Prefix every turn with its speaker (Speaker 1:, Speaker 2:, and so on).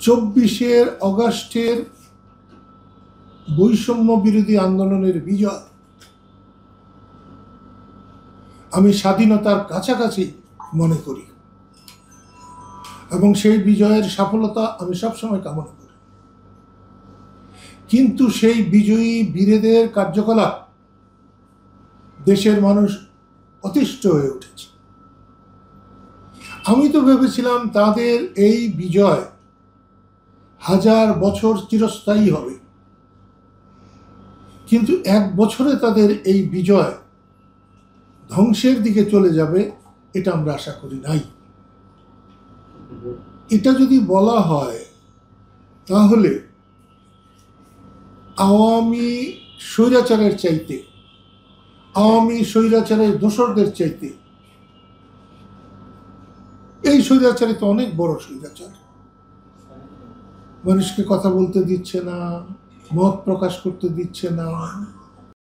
Speaker 1: 24 অগাস্টের বৈষম্য বিরোধী আন্দোলনের বিজয় আমি স্বাধীনতার কাছাকাছি মনে করি এবং সেই বিজয়ের সফলতা আমি সবসময় কামনা করি। কিন্তু সেই বিজয়ী বীরেদের কার্যকলাপ দেশের মানুষ অতিষ্ঠ হয়ে উঠেছে। আমি তো ভেবেছিলাম তাদের এই বিজয় 1000 বছর চিরস্থায়ী হবে, কিন্তু 1 বছরে তাদের এই বিজয় ধ্বংসের দিকে চলে যাবে এটা আমরা আশা করি নাই। এটা যদি বলা হয় তাহলে আওয়ামী স্বৈরাচারের চাইতে, আওয়ামী স্বৈরাচারের দোসরদের চাইতে এই স্বৈরাচারে তো অনেক বড় স্বৈরাচার। মানুষকে কথা বলতে দিচ্ছে না, মত প্রকাশ করতে দিচ্ছে না,